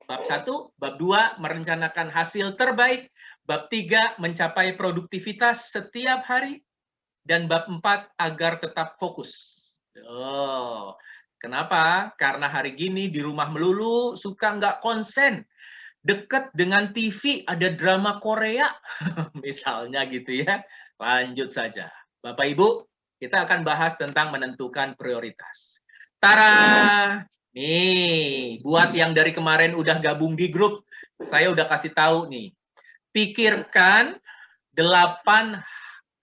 Bab 1, bab 2 merencanakan hasil terbaik, bab 3 mencapai produktivitas setiap hari, dan bab 4 agar tetap fokus. Oh, kenapa? Karena hari gini di rumah melulu, suka nggak konsen. Dekat dengan TV ada drama Korea, misalnya gitu ya. Lanjut saja. Bapak Ibu, kita akan bahas tentang menentukan prioritas. Tara! Nih, buat yang dari kemarin udah gabung di grup, saya udah kasih tahu nih. Pikirkan 8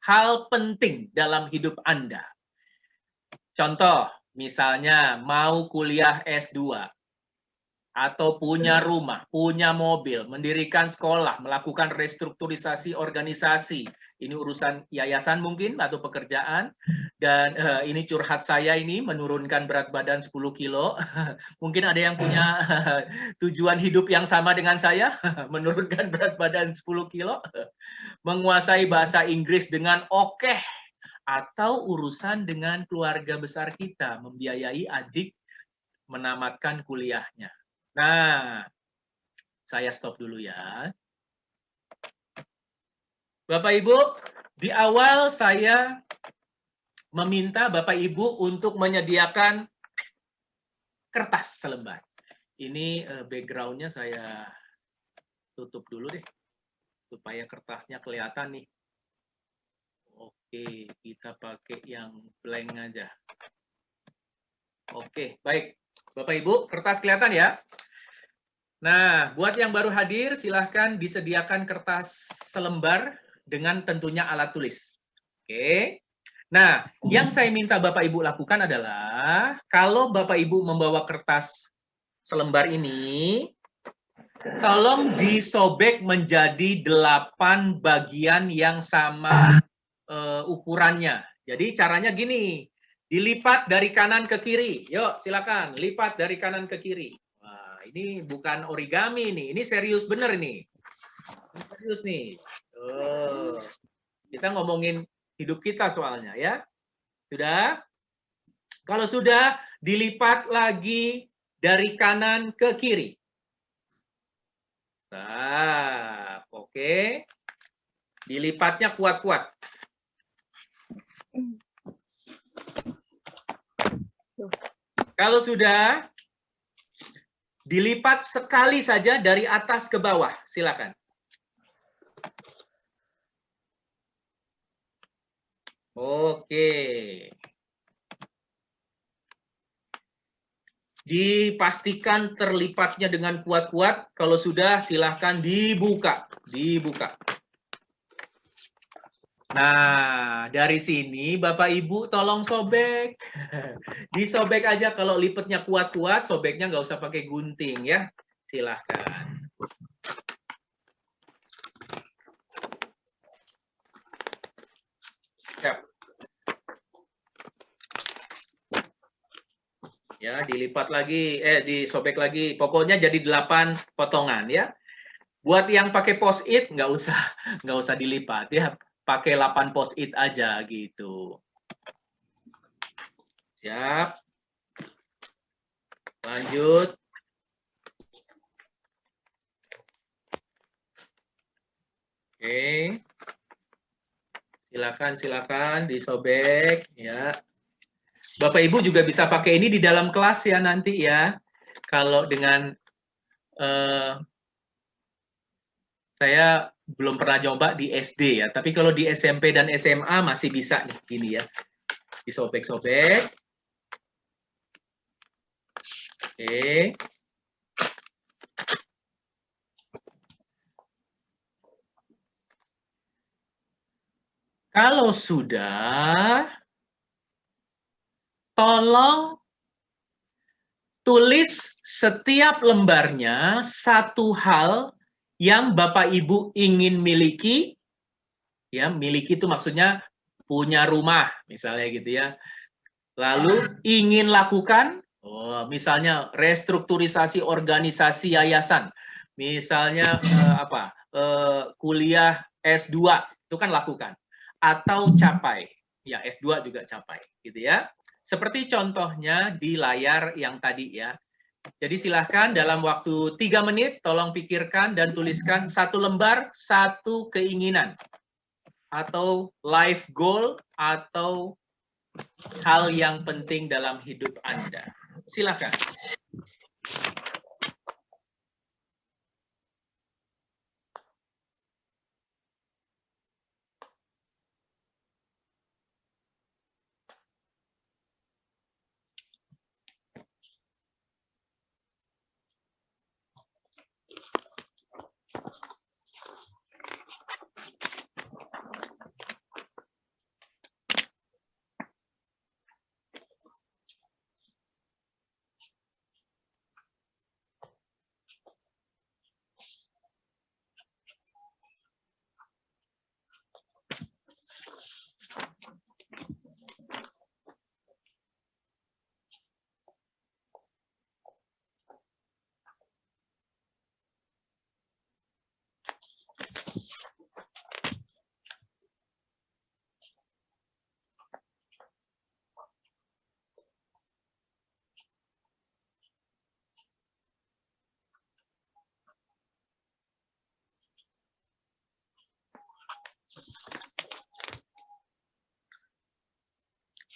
hal penting dalam hidup Anda. Contoh, misalnya mau kuliah S2, atau punya rumah, punya mobil, mendirikan sekolah, melakukan restrukturisasi organisasi. Ini urusan yayasan mungkin atau pekerjaan. Dan ini curhat saya ini, menurunkan berat badan 10 kilo. Mungkin ada yang punya tujuan hidup yang sama dengan saya, menurunkan berat badan 10 kilo. Menguasai bahasa Inggris dengan oke. Atau urusan dengan keluarga besar kita, membiayai adik menamatkan kuliahnya. Nah, saya stop dulu ya. Bapak Ibu, di awal saya meminta Bapak Ibu untuk menyediakan kertas selembar. Ini background-nya saya tutup dulu deh, supaya kertasnya kelihatan nih. Oke, kita pakai yang blank aja. Oke, baik. Bapak Ibu, kertas kelihatan ya? Nah, buat yang baru hadir, silahkan disediakan kertas selembar dengan tentunya alat tulis. Oke. Nah, yang saya minta Bapak Ibu lakukan adalah, kalau Bapak Ibu membawa kertas selembar ini, tolong disobek menjadi 8 bagian yang sama ukurannya. Jadi caranya gini, dilipat dari kanan ke kiri. Yuk, silakan, lipat dari kanan ke kiri. Ini bukan origami nih, ini serius bener nih. Ini serius nih. Kita ngomongin hidup kita soalnya ya. Sudah? Kalau sudah, dilipat lagi dari kanan ke kiri. Nah, oke. Dilipatnya kuat-kuat. Kalau sudah, dilipat sekali saja dari atas ke bawah. Silakan. Oke. Dipastikan terlipatnya dengan kuat-kuat. Kalau sudah, silahkan dibuka. Dibuka. Nah, dari sini Bapak Ibu tolong sobek. Disobek aja, kalau lipatnya kuat-kuat, sobeknya nggak usah pakai gunting ya. Silahkan. Siap. Ya, dilipat lagi, disobek lagi. Pokoknya jadi 8 potongan ya. Buat yang pakai post-it nggak usah dilipat ya. Pakai 8 post-it aja gitu. Siap. Lanjut. Oke. Silakan disobek ya. Bapak Ibu juga bisa pakai ini di dalam kelas ya nanti ya. Kalau dengan saya belum pernah coba di SD ya, tapi kalau di SMP dan SMA masih bisa nih gini ya. Disobek-sobek. Oke. Kalau sudah, tolong tulis setiap lembarnya satu hal yang Bapak Ibu ingin miliki. Ya, miliki itu maksudnya punya rumah, misalnya gitu ya. Lalu ingin lakukan, misalnya restrukturisasi organisasi yayasan. Misalnya kuliah S2, itu kan lakukan. Atau capai, ya S2 juga capai, gitu ya. Seperti contohnya di layar yang tadi ya. Jadi silahkan dalam waktu 3 menit, tolong pikirkan dan tuliskan 1 lembar, 1 keinginan. Atau life goal, atau hal yang penting dalam hidup Anda. Silahkan.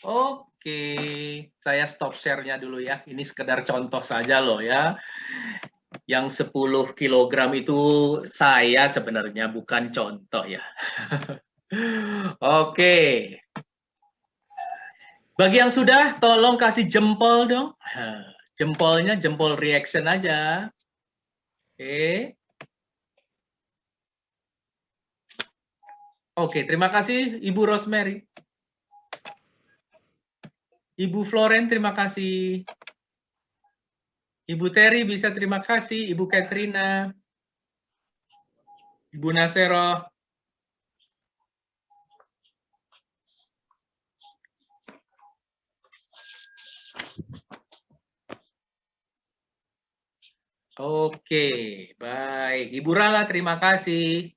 Oke, saya stop share-nya dulu ya. Ini sekedar contoh saja loh ya. Yang 10 kilogram itu saya sebenarnya, bukan contoh ya. Oke. Bagi yang sudah, tolong kasih jempol dong. Jempolnya jempol reaction aja. Oke. Oke, terima kasih Ibu Rosemary. Ibu Floren, terima kasih. Ibu Terry bisa terima kasih. Ibu Katrina. Ibu Nasero. Oke, baik. Ibu Rala, terima kasih.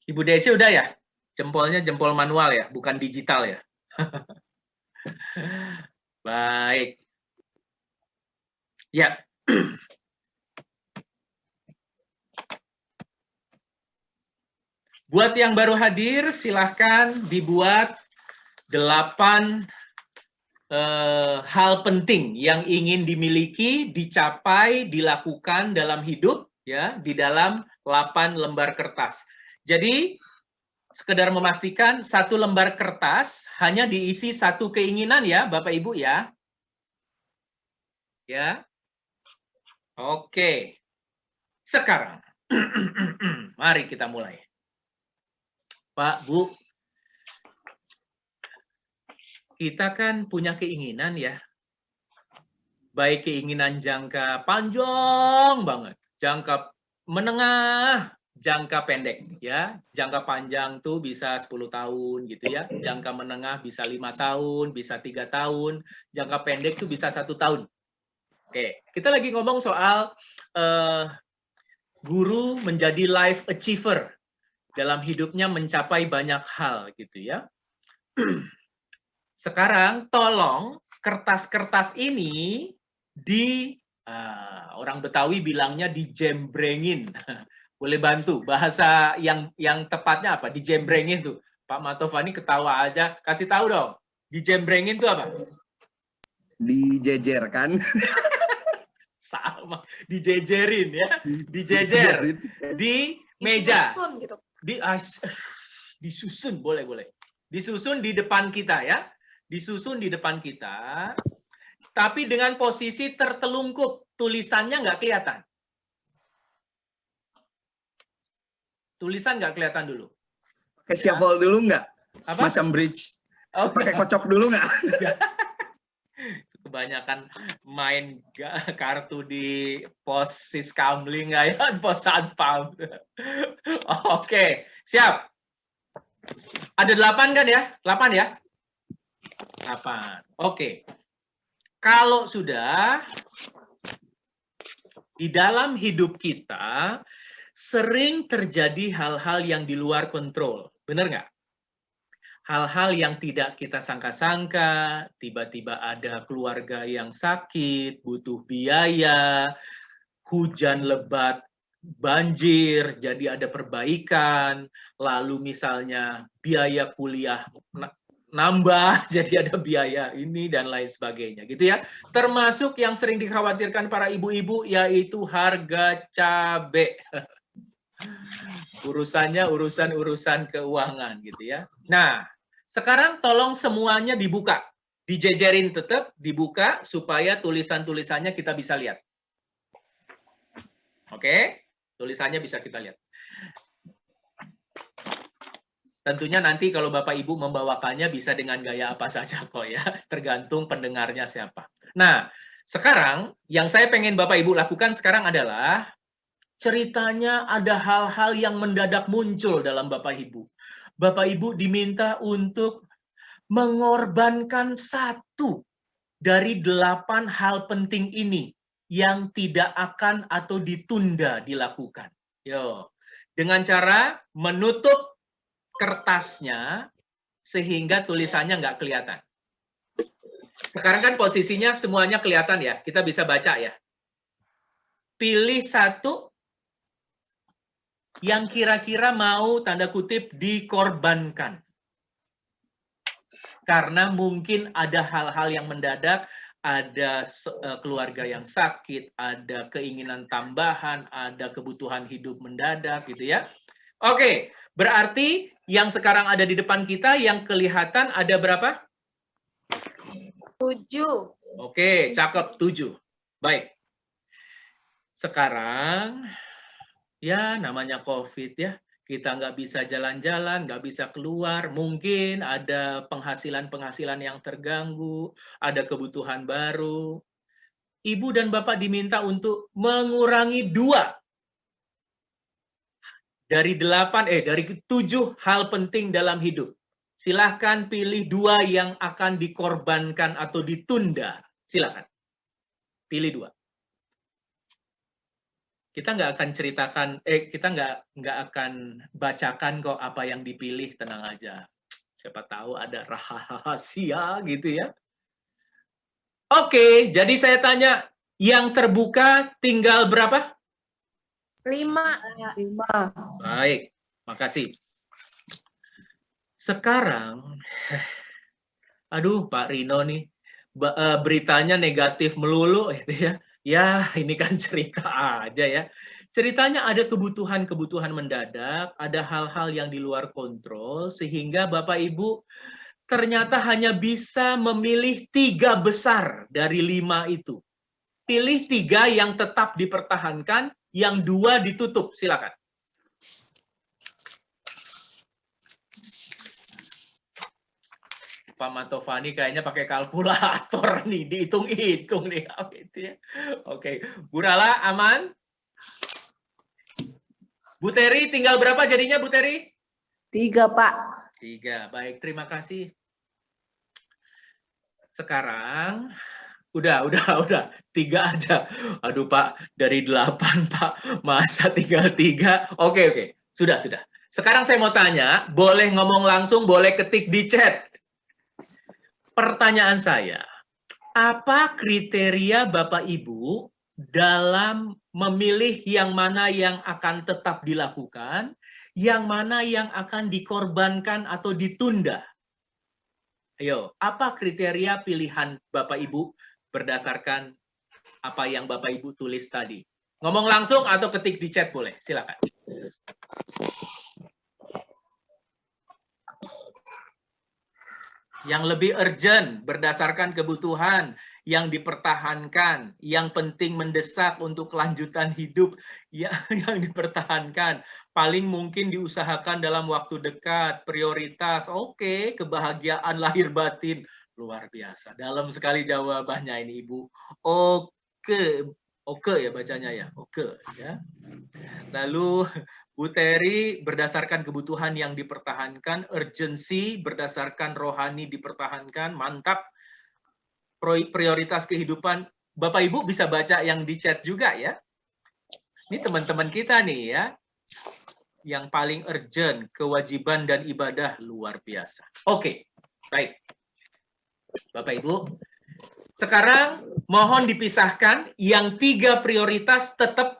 Ibu Desi udah ya? Jempolnya jempol manual ya, bukan digital ya? Baik. Ya. Buat yang baru hadir, silahkan dibuat 8 hal penting yang ingin dimiliki, dicapai, dilakukan dalam hidup, ya, di dalam 8 lembar kertas. Jadi, sekedar memastikan 1 lembar kertas hanya diisi 1 keinginan ya, Bapak Ibu ya. Ya. Oke. Sekarang, mari kita mulai. Pak, Bu, kita kan punya keinginan ya. Baik keinginan jangka panjang banget, jangka menengah, jangka pendek ya. Jangka panjang tuh bisa 10 tahun gitu ya. Jangka menengah bisa 5 tahun, bisa 3 tahun. Jangka pendek tuh bisa 1 tahun. Oke, kita lagi ngomong soal guru menjadi life achiever. Dalam hidupnya mencapai banyak hal gitu ya. Sekarang tolong kertas-kertas ini orang Betawi bilangnya dijembrengin. Boleh bantu bahasa yang tepatnya apa? Dijembrengin tuh. Pak Matovani ketawa aja, kasih tahu dong. Dijembrengin tuh apa? Dijejerkan. Sama, dijejerin ya. Dijejer di meja. Disusun gitu. Disusun, boleh. Disusun di depan kita ya. Disusun di depan kita, tapi dengan posisi tertelungkup, tulisannya nggak kelihatan. Tulisan nggak kelihatan dulu. Pakai shuffle dulu nggak? Apa? Macam bridge. Oh, pakai kocok dulu nggak? Kebanyakan main kartu di pos Siskamling nggak ya? Pos Satpam. Oke, siap. Ada 8 kan ya? 8 ya? 8. Oke. Kalau sudah, di dalam hidup kita sering terjadi hal-hal yang di luar kontrol. Benar nggak? hal-hal yang tidak kita sangka-sangka, tiba-tiba ada keluarga yang sakit, butuh biaya, hujan lebat, banjir, jadi ada perbaikan, lalu misalnya biaya kuliah nambah, jadi ada biaya ini dan lain sebagainya, gitu ya. Termasuk yang sering dikhawatirkan para ibu-ibu, yaitu harga cabai. Urusannya urusan keuangan, gitu ya. Nah, sekarang tolong semuanya dibuka. Dijejerin tetap, dibuka, supaya tulisan-tulisannya kita bisa lihat. Oke? Tulisannya bisa kita lihat. Tentunya nanti kalau Bapak Ibu membawakannya bisa dengan gaya apa saja kok ya. Tergantung pendengarnya siapa. Nah, sekarang yang saya pengen Bapak Ibu lakukan sekarang adalah ceritanya ada hal-hal yang mendadak muncul dalam Bapak Ibu. Bapak Ibu diminta untuk mengorbankan satu dari 8 hal penting ini yang tidak akan atau ditunda dilakukan. Yo, dengan cara menutup kertasnya sehingga tulisannya nggak kelihatan. Sekarang kan posisinya semuanya kelihatan ya, kita bisa baca ya. Pilih satu yang kira-kira mau tanda kutip dikorbankan. Karena mungkin ada hal-hal yang mendadak, ada keluarga yang sakit, ada keinginan tambahan, ada kebutuhan hidup mendadak gitu ya. Oke, berarti yang sekarang ada di depan kita yang kelihatan ada berapa? 7. Oke, cakep 7. Baik. Sekarang ya namanya COVID ya. Kita nggak bisa jalan-jalan, nggak bisa keluar, mungkin ada penghasilan-penghasilan yang terganggu, ada kebutuhan baru. Ibu dan Bapak diminta untuk mengurangi 2 dari 7 hal penting dalam hidup. Silahkan pilih 2 yang akan dikorbankan atau ditunda. Silahkan. Pilih 2. Kita nggak akan ceritakan, kita nggak akan bacakan kok apa yang dipilih, tenang aja. Siapa tahu ada rahasia gitu ya. Oke, jadi saya tanya, yang terbuka tinggal berapa? 5. Baik, makasih. Sekarang, aduh Pak Rino nih, beritanya negatif melulu gitu ya. Ya, ini kan cerita aja ya. Ceritanya ada kebutuhan-kebutuhan mendadak, ada hal-hal yang di luar kontrol, sehingga Bapak Ibu ternyata hanya bisa memilih 3 besar dari 5 itu. Pilih 3 yang tetap dipertahankan, yang 2 ditutup, silakan. Pak Mantovani kayaknya pakai kalkulator nih, dihitung-hitung nih. Oke, Bu Rala aman? Bu Teri tinggal berapa jadinya Bu Teri? 3, Pak. 3, baik, terima kasih. Sekarang, udah, 3 aja. Aduh Pak, dari 8 Pak, masa tinggal 3? Oke, sudah. Sekarang saya mau tanya, boleh ngomong langsung, boleh ketik di chat. Pertanyaan saya, apa kriteria Bapak Ibu dalam memilih yang mana yang akan tetap dilakukan, yang mana yang akan dikorbankan atau ditunda? Ayo, apa kriteria pilihan Bapak Ibu berdasarkan apa yang Bapak Ibu tulis tadi? Ngomong langsung atau ketik di chat boleh, silakan. Yang lebih urgent berdasarkan kebutuhan, yang dipertahankan, yang penting mendesak untuk kelanjutan hidup, yang dipertahankan, paling mungkin diusahakan dalam waktu dekat, prioritas, oke, kebahagiaan lahir batin, luar biasa. Dalam sekali jawabannya ini Ibu. Oke ya bacanya ya, oke ya. Lalu Bu Teri berdasarkan kebutuhan yang dipertahankan, urgensi berdasarkan rohani dipertahankan, mantap. Prioritas kehidupan, Bapak Ibu bisa baca yang di chat juga ya. Ini teman-teman kita nih ya. yang paling urgent, kewajiban dan ibadah luar biasa. Oke, baik. Bapak Ibu, sekarang mohon dipisahkan, yang 3 prioritas tetap,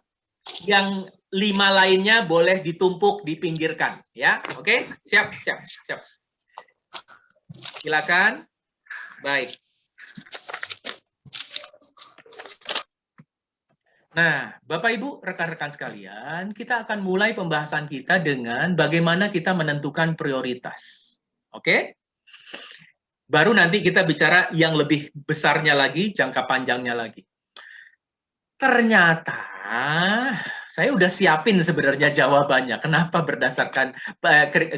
yang 5 lainnya boleh ditumpuk, dipinggirkan. Ya, oke? Siap. Silakan. Baik. Nah, Bapak Ibu, rekan-rekan sekalian, kita akan mulai pembahasan kita dengan bagaimana kita menentukan prioritas. Oke? Baru nanti kita bicara yang lebih besarnya lagi, jangka panjangnya lagi. Ternyata, saya udah siapin sebenarnya jawabannya. Kenapa berdasarkan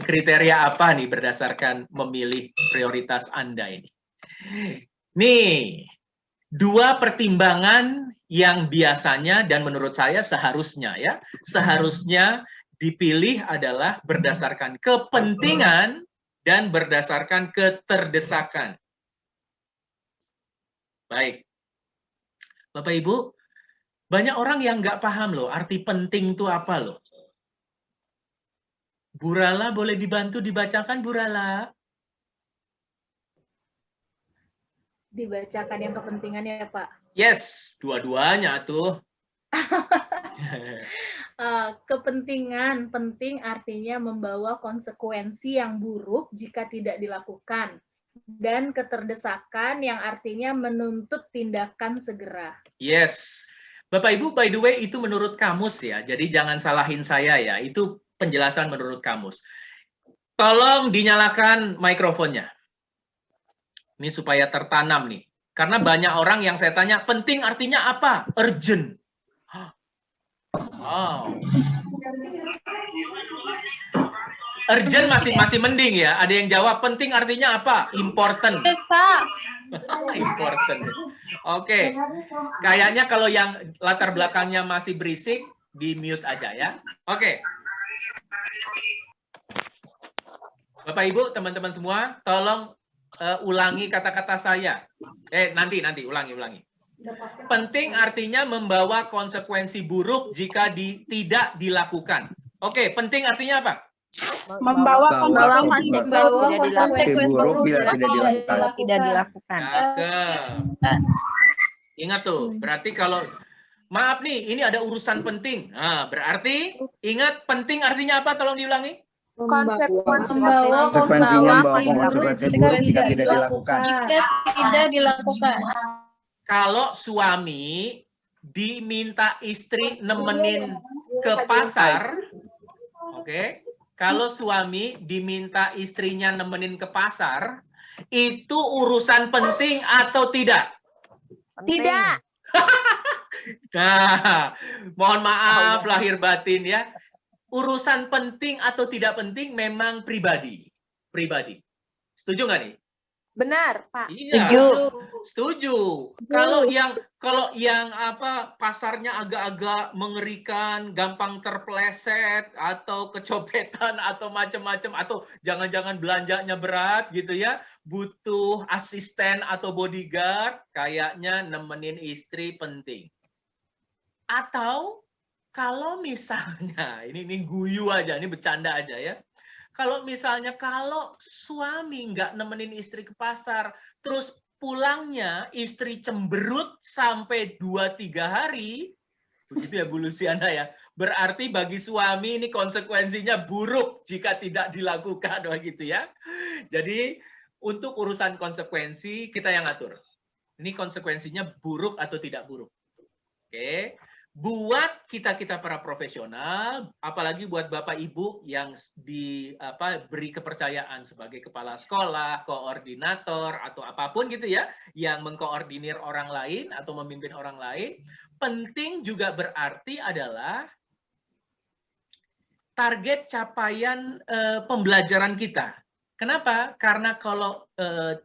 kriteria apa nih berdasarkan memilih prioritas Anda ini? Nih, 2 pertimbangan yang biasanya dan menurut saya seharusnya dipilih adalah berdasarkan kepentingan dan berdasarkan keterdesakan. Baik. Bapak Ibu, banyak orang yang nggak paham loh arti penting itu apa loh. Burala boleh dibantu dibacakan, Burala? Dibacakan yang kepentingan ya Pak. Yes, dua-duanya tuh. Kepentingan penting artinya membawa konsekuensi yang buruk jika tidak dilakukan. Dan keterdesakan yang artinya menuntut tindakan segera. Yes. Bapak Ibu, by the way, itu menurut kamus ya. Jadi jangan salahin saya ya. Itu penjelasan menurut kamus. Tolong dinyalakan mikrofonnya. Ini supaya tertanam nih. Karena banyak orang yang saya tanya, penting artinya apa? Urgent. Wow. Urgent masih mending ya. Ada yang jawab, penting artinya apa? Important. Important. Oke. Kayaknya kalau yang latar belakangnya masih berisik, di mute aja ya. Oke. Bapak Ibu, teman-teman semua, tolong ulangi kata-kata saya. Nanti ulangi. Penting artinya membawa konsekuensi buruk jika tidak dilakukan. Oke, penting artinya apa? Membawa konsekuensi buruk bila tidak dilakukan. Ingat tuh, berarti kalau maaf nih, ini ada urusan penting. Nah, berarti ingat penting artinya apa? Tolong diulangi. Konsekuensinya membawa konsekuensi buruk jika tidak dilakukan. Kalau suami diminta istri nemenin ke pasar, oke? Kalau suami diminta istrinya nemenin ke pasar, itu urusan penting atau tidak? Tidak. Nah, mohon maaf lahir batin ya. Urusan penting atau tidak penting memang pribadi. Setuju nggak nih? Benar, Pak. Iya. Setuju. Kalau yang pasarnya agak-agak mengerikan, gampang terpeleset atau kecopetan atau macam-macam, atau jangan-jangan belanjanya berat gitu ya, butuh asisten atau bodyguard, kayaknya nemenin istri penting. Atau kalau misalnya, ini guyu aja, ini bercanda aja ya. Kalau misalnya suami nggak nemenin istri ke pasar, terus pulangnya istri cemberut sampai 2-3 hari, begitu ya Bu Luciana ya, berarti bagi suami ini konsekuensinya buruk jika tidak dilakukan, begitu ya. Jadi untuk urusan konsekuensi kita yang atur. Ini konsekuensinya buruk atau tidak buruk. Oke. Buat kita para profesional, apalagi buat Bapak Ibu yang beri kepercayaan sebagai kepala sekolah, koordinator atau apapun gitu ya, yang mengkoordinir orang lain atau memimpin orang lain, penting juga berarti adalah target capaian pembelajaran kita. Kenapa? Karena kalau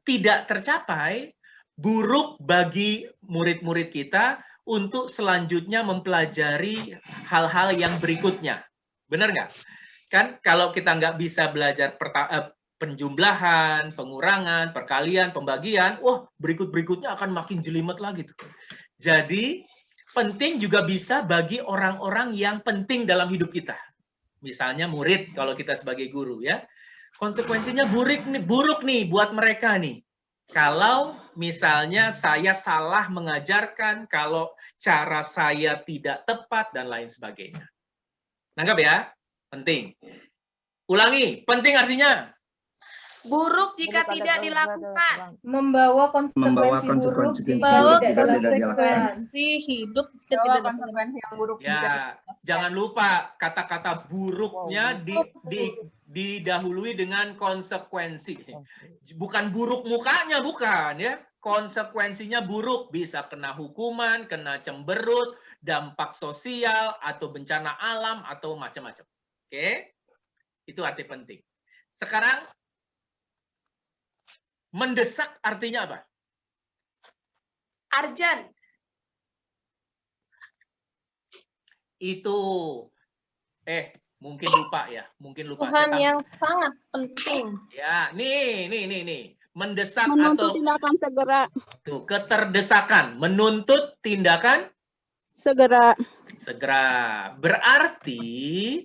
tidak tercapai, buruk bagi murid-murid kita untuk selanjutnya mempelajari hal-hal yang berikutnya. Benar nggak? Kan kalau kita nggak bisa belajar penjumlahan, pengurangan, perkalian, pembagian, wah berikut-berikutnya akan makin jelimet lagi tuh. Jadi penting juga bisa bagi orang-orang yang penting dalam hidup kita. misalnya murid kalau kita sebagai guru ya, konsekuensinya buruk nih buat mereka nih. Kalau misalnya saya salah mengajarkan, kalau cara saya tidak tepat dan lain sebagainya. Nangkap ya? Penting. Ulangi, penting artinya Buruk jika tidak dilakukan. Membawa konsekuensi buruk jika tidak dilakukan. hidup Konsekuensi yang buruk. ya. Jangan lupa kata-kata buruknya didahului dengan konsekuensi. Bukan buruk mukanya, bukan ya. Konsekuensinya buruk, bisa kena hukuman, kena cemberut, dampak sosial atau bencana alam atau macam-macam. Oke? Itu arti penting. Sekarang mendesak artinya apa? Urgent. Itu mungkin lupa ya, mungkin lupa. Tuhan yang sangat penting. Ya, nih. Mendesak Menuntut atau tindakan segera. tuh, keterdesakan, menuntut tindakan Segera. segera. Berarti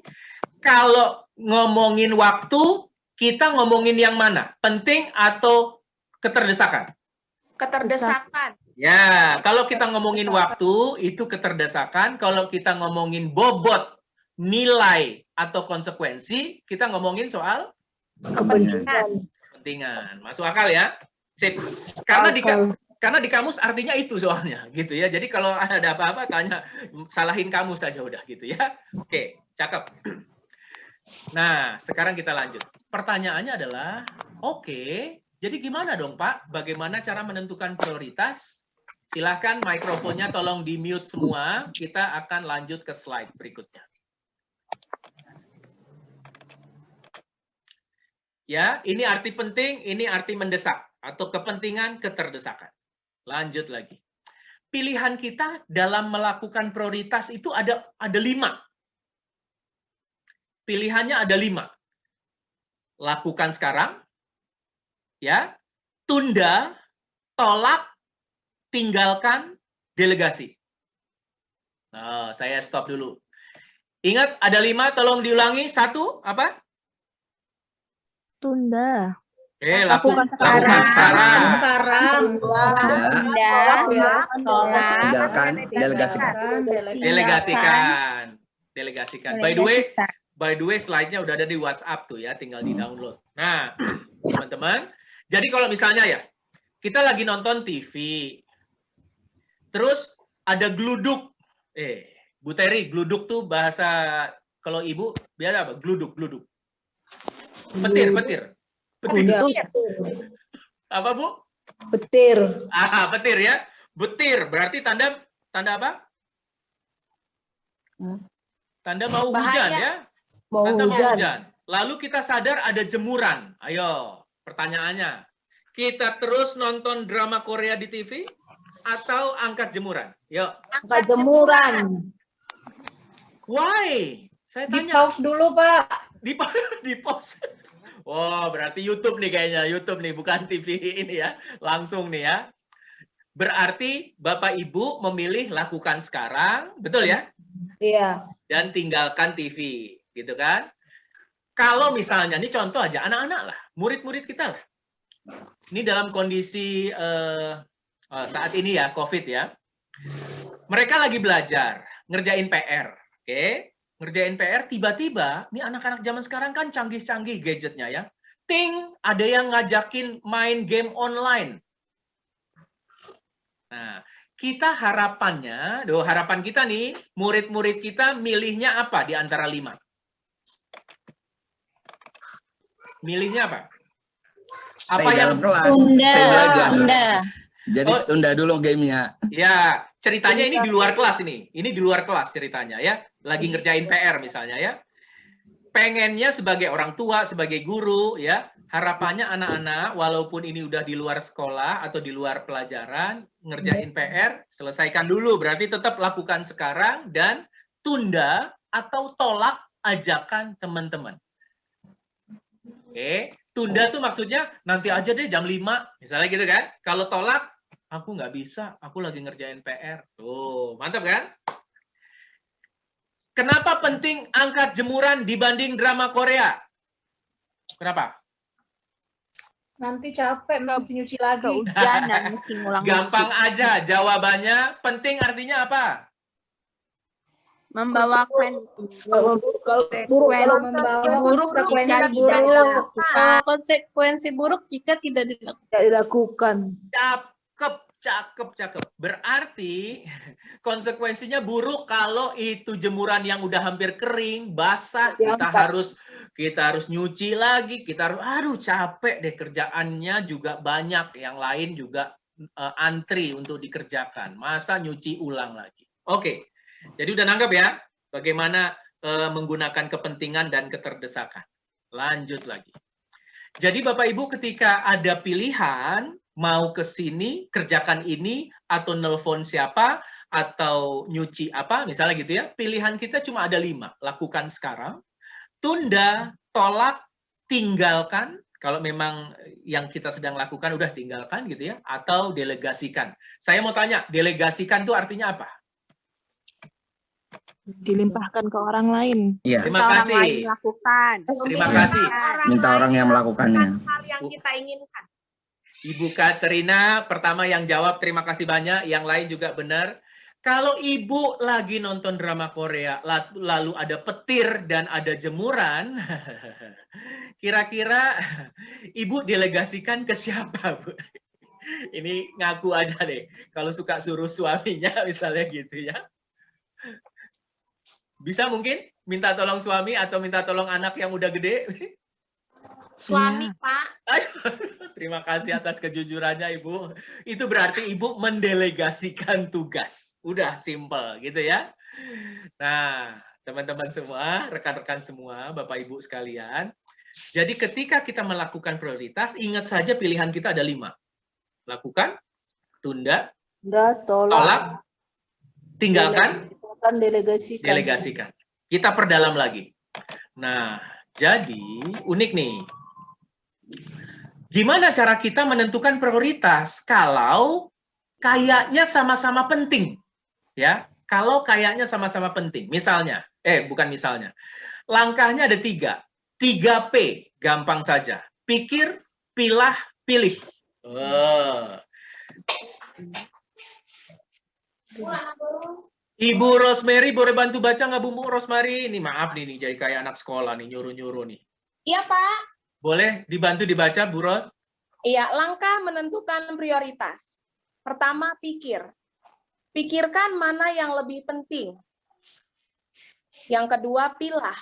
kalau ngomongin waktu, kita ngomongin yang mana? Penting atau keterdesakan? Keterdesakan. Ya, kalau kita ngomongin waktu, itu keterdesakan. Kalau kita ngomongin bobot, nilai, atau konsekuensi, kita ngomongin soal Kepentingan. kepentingan. Masuk akal ya? Sip. Karena di kamus artinya itu soalnya, gitu ya. Jadi kalau ada apa-apa, tanya, salahin kamus saja udah, gitu ya. Oke, cakep. Nah, sekarang kita lanjut. Pertanyaannya adalah, oke, jadi gimana dong Pak? Bagaimana cara menentukan prioritas? Silahkan mikrofonnya tolong di-mute semua. Kita akan lanjut ke slide berikutnya. Ya, ini arti penting, ini arti mendesak. Atau kepentingan, keterdesakan. Lanjut lagi. Pilihan kita dalam melakukan prioritas itu ada 5. Pilihannya ada 5. Lakukan sekarang, ya, tunda, tolak, tinggalkan, delegasi. Nah, saya stop dulu. Ingat ada 5, tolong diulangi. 1, apa? Tunda. Lakukan sekarang. Sekarang. Tinggalkan, delegasikan. Delegasikan. By the way, slide-nya udah ada di WhatsApp tuh ya, tinggal di-download. Nah, teman-teman, jadi kalau misalnya ya, kita lagi nonton TV, terus ada gluduk. Bu Teri, gluduk tuh bahasa, kalau ibu, biasa apa? Gluduk. Petir. Apa, Bu? Petir. Petir ya. Betir, berarti tanda apa? Tanda mau hujan ya. Tanda mau hujan. Lalu kita sadar ada jemuran. Ayo, pertanyaannya. Kita terus nonton drama Korea di TV atau angkat jemuran? Yuk. Angkat jemuran. Why? Saya tanya. Di-pause dulu, Pak. Di-pause. Oh, berarti YouTube nih kayaknya. YouTube nih, bukan TV ini ya. Langsung nih ya. Berarti Bapak Ibu memilih lakukan sekarang. Betul ya? Iya. Dan tinggalkan TV. Gitu kan? Kalau misalnya, ini contoh aja, anak-anak lah. Murid-murid kita lah. Ini dalam kondisi saat ini ya, COVID ya. Mereka lagi belajar, ngerjain PR. Oke? Ngerjain PR, tiba-tiba, ini anak-anak zaman sekarang kan canggih-canggih gadgetnya ya. Ting, ada yang ngajakin main game online. Nah, kita harapan kita nih, murid-murid kita milihnya apa di antara 5? Milihnya apa? Apa yang kelas? Tunda. Jadi tunda dulu gamenya. Ya, ceritanya ini di luar kelas ini. Ini di luar kelas ceritanya ya. Lagi ngerjain PR misalnya ya. Pengennya sebagai orang tua, sebagai guru ya, harapannya anak-anak walaupun ini udah di luar sekolah atau di luar pelajaran, ngerjain PR, selesaikan dulu. Berarti tetap lakukan sekarang dan tunda atau tolak ajakan teman-teman. Oke, tunda tuh maksudnya nanti aja deh jam 5, misalnya gitu kan. Kalau tolak, aku nggak bisa, aku lagi ngerjain PR. Tuh, mantap kan? Kenapa penting angkat jemuran dibanding drama Korea? Kenapa? Nanti capek, mesti nyuci lagi. Kehujanan mesti ngulang Gampang aja jawabannya. Penting artinya apa? membawakan Kalau buruk, kalau Buruk jika konsekuensi tidak buruk. dilakukan. Konsekuensi buruk jika tidak dilakukan. tidak dilakukan. Cakep. Berarti konsekuensinya buruk kalau itu jemuran yang udah hampir kering, basah, kita harus nyuci lagi, aduh capek deh kerjaannya juga banyak, yang lain juga antri untuk dikerjakan. Masa nyuci ulang lagi. Oke. Jadi udah nangkep ya bagaimana menggunakan kepentingan dan keterdesakan. Lanjut lagi. Jadi Bapak Ibu ketika ada pilihan mau ke sini, kerjakan ini, atau nelpon siapa, atau nyuci apa, misalnya gitu ya, pilihan kita cuma ada 5. Lakukan sekarang, tunda, tolak, tinggalkan, kalau memang yang kita sedang lakukan udah tinggalkan gitu ya, atau delegasikan. Saya mau tanya, delegasikan itu artinya apa? Dilimpahkan ke orang lain. Iya, Terima Orang lain kasih. melakukan. Terima Iya. kasih. minta orang yang melakukannya. Hal yang kita inginkan. Ibu Katerina pertama yang jawab, terima kasih banyak. Yang lain juga benar. Kalau ibu lagi nonton drama Korea, lalu ada petir dan ada jemuran, kira-kira ibu delegasikan ke siapa, Bu? Ini ngaku aja deh. Kalau suka suruh suaminya, misalnya gitu ya. Bisa mungkin minta tolong suami atau minta tolong anak yang udah gede? Suami, Pak. Terima kasih atas kejujurannya, Ibu. Itu berarti Ibu mendelegasikan tugas. Udah simple gitu ya. Nah, teman-teman semua, rekan-rekan semua, Bapak Ibu sekalian. Jadi ketika kita melakukan prioritas, ingat saja pilihan kita ada 5. Lakukan, tunda, tolak, tinggalkan, delegasikan. Kita perdalam lagi. Nah, jadi unik nih. Gimana cara kita menentukan prioritas kalau kayaknya sama-sama penting? Ya, kalau kayaknya sama-sama penting. Misalnya, bukan misalnya. Langkahnya ada 3. 3P, gampang saja. Pikir, pilah, pilih. Ibu Rosemary boleh bantu baca nggak Bu Rosemary? Ini maaf nih, jadi kayak anak sekolah nih, nyuruh-nyuruh nih. Iya, Pak. Boleh dibantu dibaca, Bu Ros? Iya, langkah menentukan prioritas. Pertama, pikir. Pikirkan mana yang lebih penting. Yang kedua, pilah.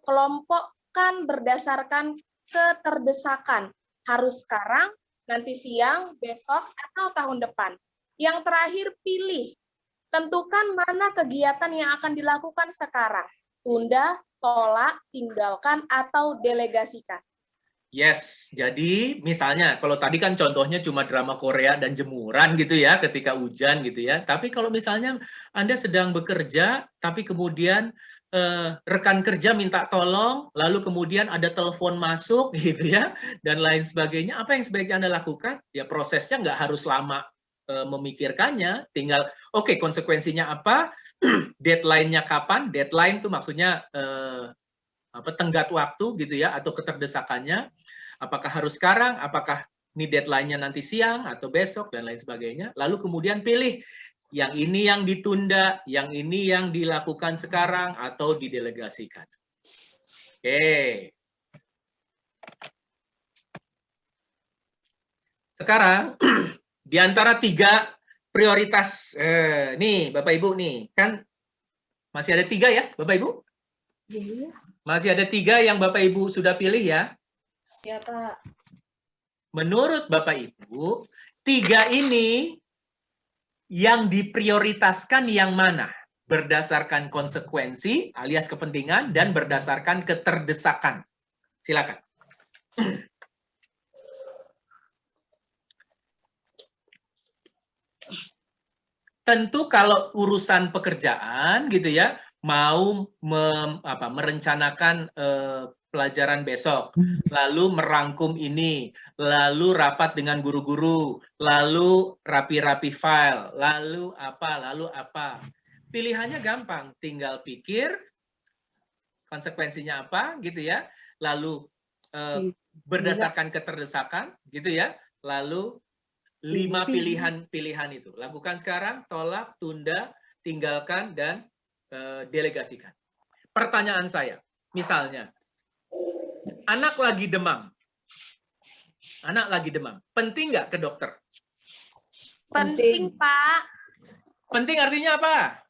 Kelompokkan berdasarkan keterdesakan. Harus sekarang, nanti siang, besok, atau tahun depan. Yang terakhir, pilih. Tentukan mana kegiatan yang akan dilakukan sekarang. Tunda, tolak, tinggalkan, atau delegasikan. Yes, jadi misalnya kalau tadi kan contohnya cuma drama Korea dan jemuran gitu ya ketika hujan gitu ya. Tapi kalau misalnya Anda sedang bekerja tapi kemudian rekan kerja minta tolong, lalu kemudian ada telepon masuk gitu ya dan lain sebagainya, apa yang sebaiknya Anda lakukan? Ya prosesnya nggak harus lama memikirkannya, tinggal oke, konsekuensinya apa? Deadline-nya kapan? Deadline itu maksudnya tenggat waktu gitu ya atau keterdesakannya, apakah harus sekarang, apakah ini deadline-nya nanti siang atau besok dan lain sebagainya. Lalu kemudian pilih yang ini yang ditunda, yang ini yang dilakukan sekarang atau didelegasikan. Oke. Sekarang di antara 3 prioritas nih Bapak Ibu nih, kan masih ada 3 ya Bapak Ibu? Iya. Masih ada 3 yang Bapak Ibu sudah pilih ya? Ya, Pak. Menurut Bapak Ibu, 3 ini yang diprioritaskan yang mana? Berdasarkan konsekuensi alias kepentingan dan berdasarkan keterdesakan. Silakan. Tentu kalau urusan pekerjaan gitu ya, mau merencanakan pelajaran besok, lalu merangkum ini, lalu rapat dengan guru-guru, lalu rapi-rapi file, lalu apa. Pilihannya gampang, tinggal pikir, konsekuensinya apa, gitu ya. Lalu berdasarkan keterdesakan, gitu ya. Lalu 5 pilihan itu. Lakukan sekarang, tolak, tunda, tinggalkan, dan delegasikan. Pertanyaan saya, misalnya, anak lagi demam. Anak lagi demam. Penting nggak ke dokter? Penting, Pak. Penting artinya apa?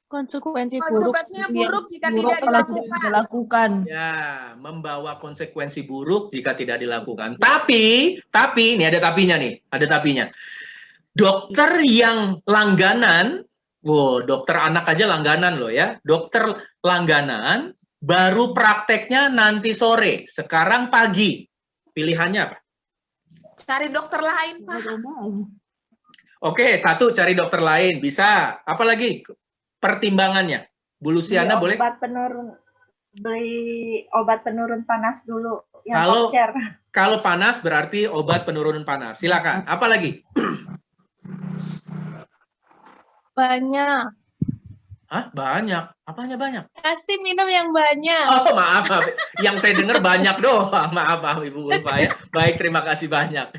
Konsekuensi buruk. Konsekuensinya buruk jika tidak kalau dilakukan. tidak dilakukan. Ya, membawa konsekuensi buruk jika tidak dilakukan. Tapi ini ada tapinya nih, ada tapinya. Dokter yang langganan, dokter anak aja langganan loh ya. Dokter langganan baru prakteknya nanti sore, sekarang pagi. Pilihannya apa? Cari dokter lain, Pak. Oke, 1 cari dokter lain, bisa. Apalagi pertimbangannya? Bu Luciana boleh? Beli obat penurun panas dulu yang Kalau panas berarti obat penurun panas. Silakan. Apa lagi? Banyak. Hah? Banyak. Apanya banyak? Kasih minum yang banyak. Oh, maaf. Yang saya dengar banyak doang. Maaf, Ibu Ulfa ya. Baik, terima kasih banyak.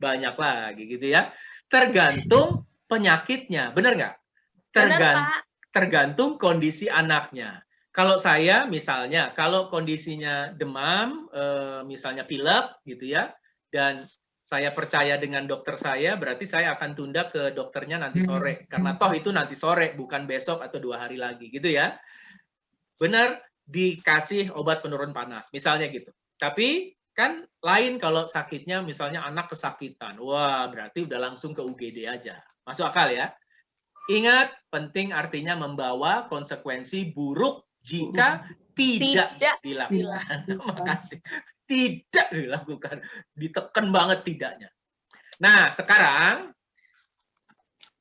Banyak lagi gitu ya. Tergantung penyakitnya. Benar nggak? Tergantung kondisi anaknya. Kalau saya misalnya, kalau kondisinya demam, misalnya pilek gitu ya, dan saya percaya dengan dokter saya, berarti saya akan tunda ke dokternya nanti sore. Karena toh itu nanti sore, bukan besok atau 2 hari lagi gitu ya. Benar, dikasih obat penurun panas, misalnya gitu. Tapi kan lain kalau sakitnya misalnya anak kesakitan. Wah, berarti udah langsung ke UGD aja. Masuk akal ya? Ingat, penting artinya membawa konsekuensi buruk jika tidak dilakukan. Makasih. Tidak dilakukan. Ditekan banget tidaknya. Nah, sekarang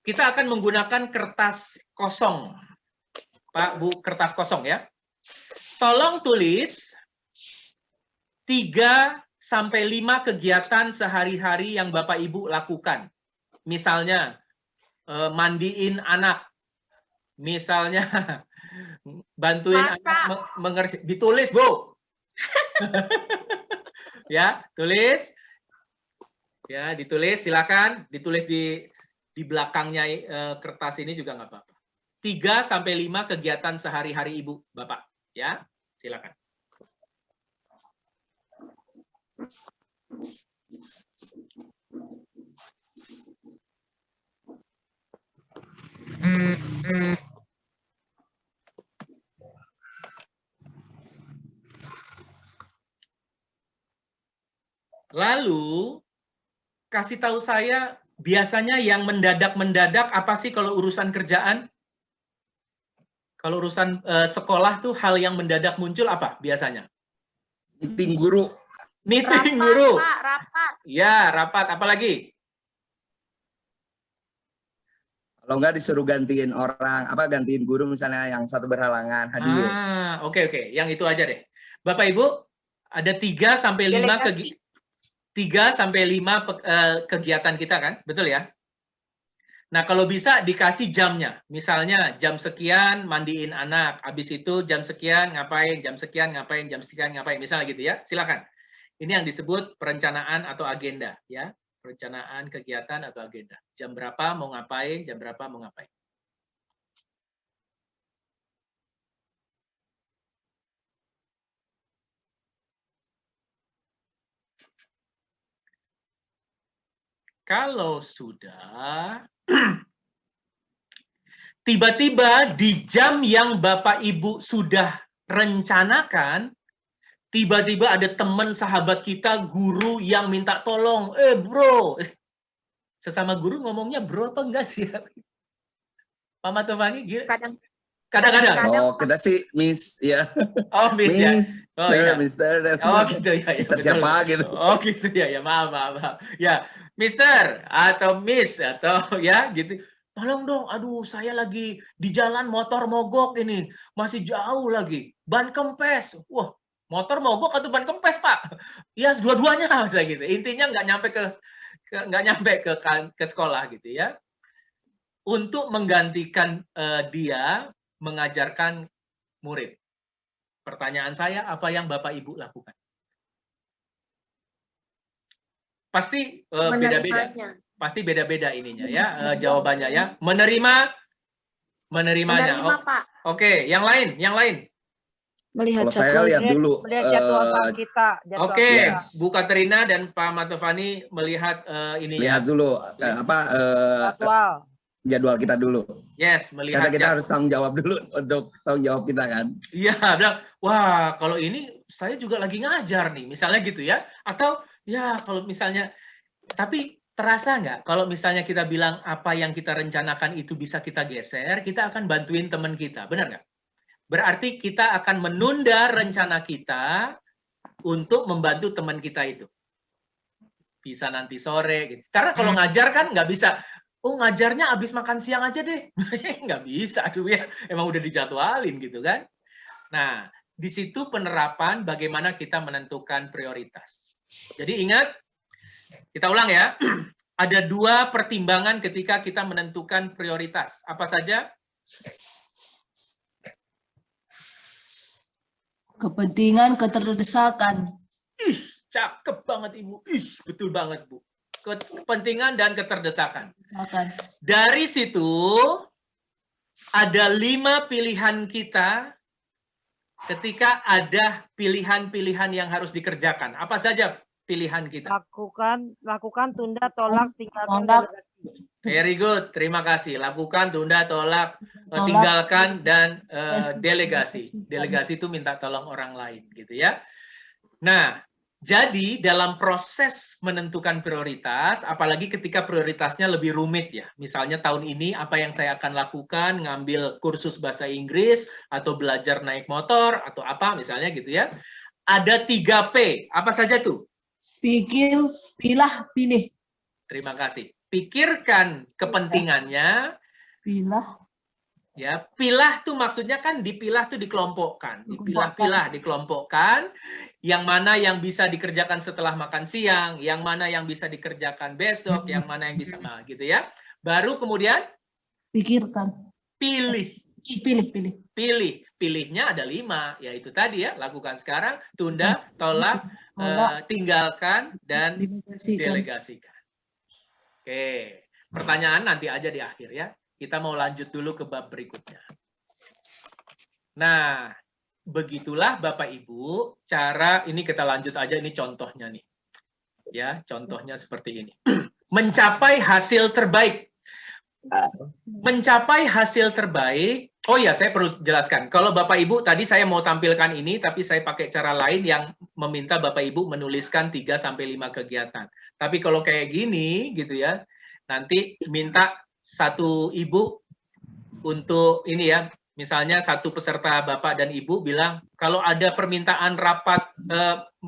kita akan menggunakan kertas kosong. Pak, Bu, kertas kosong ya. Tolong tulis 3 sampai 5 kegiatan sehari-hari yang Bapak Ibu lakukan. Misalnya, mandiin anak. Misalnya, bantuin anak mengerti. Ditulis, Bu. Ya, tulis. Ya, ditulis, silakan. Ditulis di belakangnya kertas ini juga nggak apa-apa. 3 sampai 5 kegiatan sehari-hari Ibu, Bapak. Ya, silakan. Lalu, kasih tahu saya, biasanya yang mendadak-mendadak apa sih kalau urusan kerjaan? Kalau urusan sekolah tuh hal yang mendadak muncul apa biasanya? Meeting guru. Meeting guru. Pak, rapat. Ya, rapat. Apalagi? Kalau nggak disuruh gantiin orang, gantiin guru misalnya yang satu berhalangan hadir. Oke. Yang itu aja deh. Bapak Ibu, ada 3 sampai 5 kegiatan kita kan? Betul ya? Nah, kalau bisa dikasih jamnya. Misalnya jam sekian mandiin anak, habis itu jam sekian ngapain, jam sekian ngapain, jam sekian ngapain. Misalnya gitu ya. Silakan. Ini yang disebut perencanaan atau agenda ya. Perencanaan kegiatan atau agenda. Jam berapa mau ngapain, jam berapa mau ngapain. Kalau sudah, tiba-tiba di jam yang Bapak Ibu sudah rencanakan, tiba-tiba ada teman sahabat kita, guru yang minta tolong. Bro, sesama guru ngomongnya bro apa enggak sih? Pak Matovani, kadang-kadang. Oh, kita sih Miss ya. Oh, Miss ya. Oh, Sir, ya. Mister. Oh, gitu ya. Mister siapa gitu. Oh, gitu ya. Ya, maaf. Ya, Mister atau Miss atau ya gitu. Tolong dong, aduh saya lagi di jalan motor mogok ini. Masih jauh lagi. Ban kempes. Wah, motor mogok atau ban kempes, Pak? Ya, dua-duanya saya gitu. Intinya nggak nyampe ke sekolah gitu ya. Untuk menggantikan dia mengajarkan murid. Pertanyaan saya, apa yang Bapak Ibu lakukan? Pasti beda-beda. Menerimanya. Pasti beda-beda ininya ya, jawabannya ya. Menerimanya. Menerima, Pak. Oke, yang lain, Melihat Kalau saya lihat dulu Melihat jadwal sama kita. Oke, Bu Katrina dan Pak Matovani melihat ininya. lihat dulu Jadwal. jadwal kita dulu. Yes, melihat Karena kita harus tanggung jawab dulu untuk tanggung jawab kita kan. Iya, bilang, wah kalau ini saya juga lagi ngajar nih, misalnya gitu ya. Atau ya kalau misalnya, tapi terasa nggak kalau misalnya kita bilang apa yang kita rencanakan itu bisa kita geser, kita akan bantuin teman kita, benar nggak? Berarti kita akan menunda rencana kita untuk membantu teman kita itu. Bisa nanti sore, gitu. Karena kalau ngajar kan nggak bisa, oh ngajarnya habis makan siang aja deh. Nggak bisa, aduh ya, emang udah dijadwalin gitu kan. Nah, di situ penerapan bagaimana kita menentukan prioritas. Jadi ingat, kita ulang ya, ada 2 pertimbangan ketika kita menentukan prioritas. Apa saja? Kepentingan, keterdesakan. Ih, cakep banget Ibu. Ih, betul banget Bu. Kepentingan dan keterdesakan. Dari situ, ada 5 pilihan kita ketika ada pilihan-pilihan yang harus dikerjakan. Apa saja pilihan kita? Lakukan, tunda, tolak, tinggalkan, Tolak. delegasi. Very good, terima kasih. Lakukan, tunda, tolak, tinggalkan, dan delegasi. Delegasi itu minta tolong orang lain, gitu ya. Nah, jadi dalam proses menentukan prioritas, apalagi ketika prioritasnya lebih rumit ya. Misalnya tahun ini apa yang saya akan lakukan, ngambil kursus bahasa Inggris, atau belajar naik motor, atau apa misalnya gitu ya. Ada 3P, apa saja tuh? Pikir, pilah, pilih. Terima kasih. Pikirkan kepentingannya. Pilah. Ya, pilah tuh maksudnya kan dipilah tuh dikelompokkan. Dipilah-pilah, dikelompokkan. Yang mana yang bisa dikerjakan setelah makan siang, yang mana yang bisa dikerjakan besok, yang mana yang bisa, nah, gitu ya. Baru kemudian Pikirkan. pilih. Pilih. Pilihnya ada 5, yaitu tadi ya, lakukan sekarang, tunda, tolak, tinggalkan, dan delegasikan. Oke, pertanyaan nanti aja di akhir ya. Kita mau lanjut dulu ke bab berikutnya. Nah, begitulah Bapak Ibu, cara ini kita lanjut aja, ini contohnya nih. Ya, contohnya seperti ini. Mencapai hasil terbaik. Mencapai hasil terbaik. Oh ya, saya perlu jelaskan. Kalau Bapak Ibu tadi saya mau tampilkan ini, tapi saya pakai cara lain yang meminta Bapak Ibu menuliskan 3-5 kegiatan. Tapi kalau kayak gini gitu ya, nanti minta satu ibu untuk ini ya, misalnya satu peserta Bapak dan Ibu bilang, kalau ada permintaan rapat,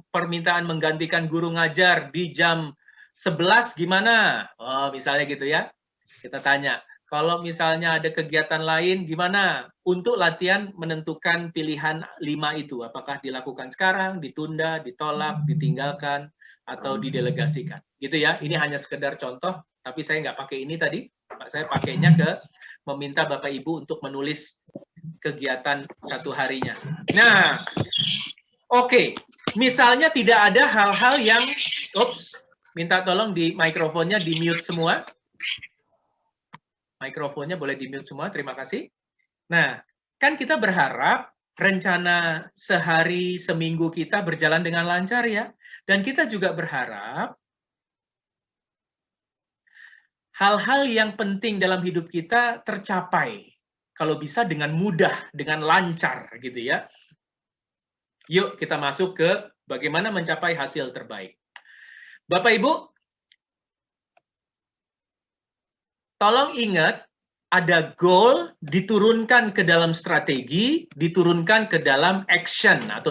permintaan menggantikan guru ngajar di jam 11 gimana? Oh, misalnya gitu ya. Kita tanya, kalau misalnya ada kegiatan lain gimana? Untuk latihan menentukan pilihan 5 itu, apakah dilakukan sekarang, ditunda, ditolak, ditinggalkan, atau didelegasikan. Gitu ya, ini hanya sekedar contoh, tapi saya nggak pakai ini tadi. Saya pakainya ke meminta Bapak Ibu untuk menulis kegiatan satu harinya. Nah, oke. Misalnya tidak ada hal-hal yang, minta tolong di mikrofonnya di mute semua. Mikrofonnya boleh di mute semua, terima kasih. Nah, kan kita berharap rencana sehari seminggu kita berjalan dengan lancar ya. Dan kita juga berharap hal-hal yang penting dalam hidup kita tercapai. Kalau bisa dengan mudah, dengan lancar gitu ya. Yuk kita masuk ke bagaimana mencapai hasil terbaik. Bapak Ibu, tolong ingat ada goal diturunkan ke dalam strategi, diturunkan ke dalam action atau